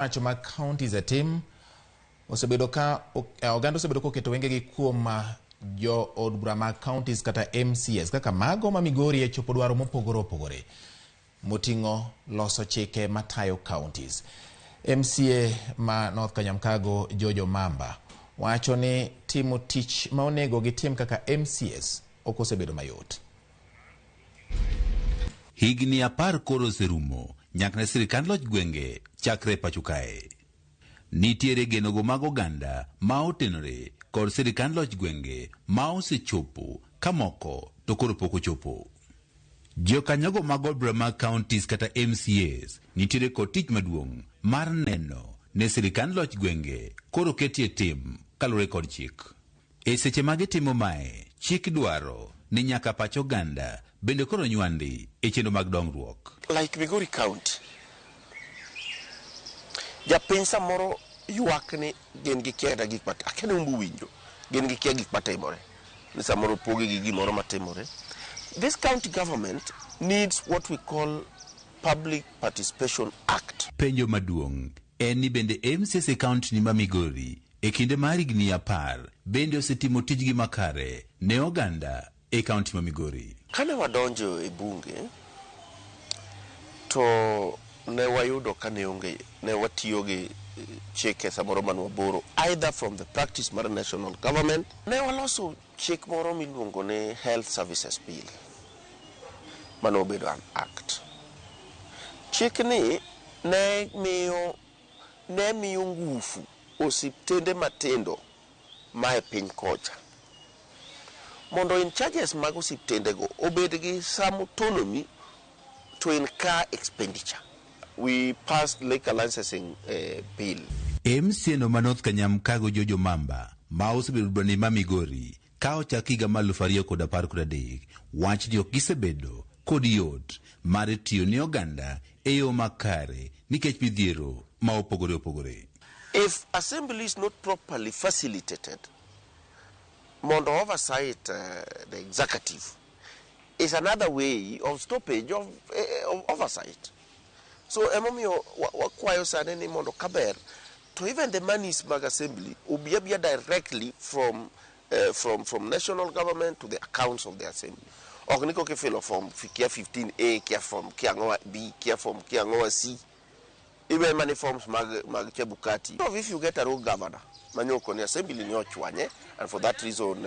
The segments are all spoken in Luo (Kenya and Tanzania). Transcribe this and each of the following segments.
Pacho mag counties a tim osebedo ka oganda osebedo koketo wengegi kuom jo od bura mag counties kata MCS kaka mago ma Migori chopo dwaro mopogore opogore moting'o loso chike matayo counties. MCA ma North Kanyamkago Jojo Mamba wacho ni timo tich ma onego gitim kaka MCS ok osebedo mayot. Higni 10 koro oserumo nyaka sirkand loch gwenge chakre pacho kae. Nitiere genogo mag oganda ma otenore kod sirkand loch gwenge ma osechopo ka moko to koro pok ochopo. Jokanyogo mag od bura mag counties kata MCAs nitiere kod tich maduong' mar neno ne sirkand loch gwenge koro ketie tim kalure kod chik. E seche ma gitimo mae, chik dwaro ni nyaka pach oganda bende koro nywandi e chenro mag dongruok. Like Migori County, japiny samoro ywak ni gin gi kia gik mate akene umbu winjo gin gi kia gik matimore ni samoro pogi gi gimoro matimore. This county government needs what we call Public Participation Act. Penjo maduong' en ni bende MCC county ni ma Migori e kinde mar higni 10 bende osetimo tijgi makare ne oganda e county ma Migori. Kane wadonjo e bunge to ne wayudo kane onge ne watiyo gi chike samoro man waboro either from the practice mar national government. Ne waloso chik moro miluongo ne Health Services Bill mane obedo an act. Chik ni ne miyo ngufu osiptende matindo ma e piny kocha mondo in charges mag osiptende go obed gi some autonomy to incur expenditure. We passed liquor licensing bill. MCA no ma North Kanyamkago Jojo Mamba ma osebedo dwani ma Migori ka ochak higa ma 2013 wach ni ok gisebedo kod yot mar tiyo ni oganda e yo makare nikech midhiero ma opogore opogore. If assembly is not properly facilitated, mondo oversight the executive is another way of stoppage of oversight. So emomiyo wakwayo sane ni mondo kaber to even the monies mag assembly ubia directly from national government to the accounts of the assembly. Ogniko ke filo from kia 15A kia from kia ngoa B kia from kia ngoa C. Even money forms mag Chebukati. So if you get a road governor, manyoko ni assembly ni ochwanye, and for that reason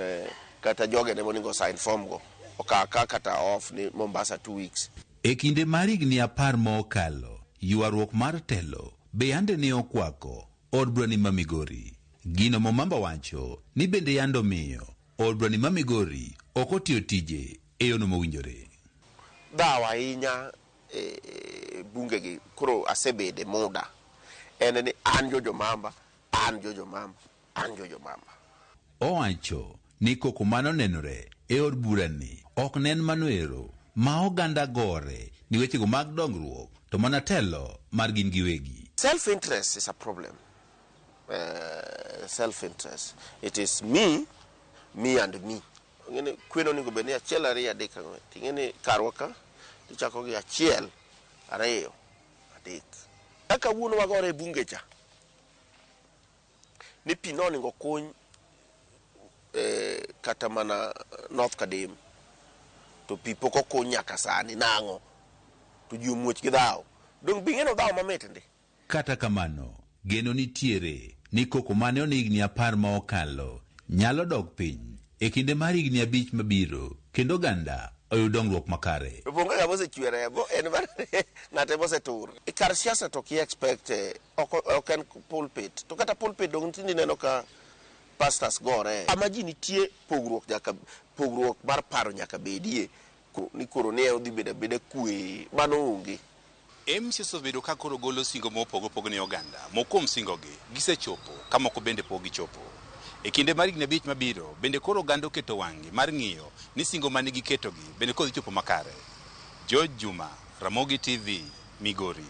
kata joge ne moningo sign form go. Okaka kata off ni Mombasa 2 weeks. E kinde mar higni 10 mokalo, ywaruok mar telo be ande ne okwako od bura ni ma Migori. Gino Mamba wacho ni bende yando miyo od bura ni ma Migori ok otiyo tije e yono mowinjore. Dawa ahinya bunge gi koro asebede muda en ni an Jojo Mamba. Owacho ni koko mano nenore e od bura ni ok nen manoero ma oganda gore ni wechego mag dongruok to mana telo mar gin giwegi. Self-interest is a problem. Self-interest. It is me and me. Ngene kweno ningo benia achiel ariyo adek ang'wen. Tingene karwaka tichako gi achiel ariyo adek. Kaka wuono wagore e bunge cha. Ni pino ningo kony kata mana North Kadem. To pipo ko konya kasani nango. To ji omuoch gi dhao. Dong bingeno dhao mametende. Kata kamano, geno nitiere ni koko mane onigni 10 ma okalo nyalo dog piny e kinde mar higni 5 mabiro kendo ganda oyud dongruok makare. Bunga ga bose chwere bo en mar ngate bose tur. Kar siasa to ki expect oken pulpit. To kata pulpit dong tindi neno ka pastors gore. Amaji nitie pogruok mar paro nyaka bedie ni koro ne odhi beda kwe mano onge. MCS obedo ka koro golo singo mopogo ne oganda. Mokom singo gi gisechopo kama ko bende pogi chopo. E kinde mar higni 5 mabiro bende koro oganda oketo wangi mar ng'iyo ni singo mane giketo gi bende kodhi chopo makare. George Juma, Ramogi TV, Migori.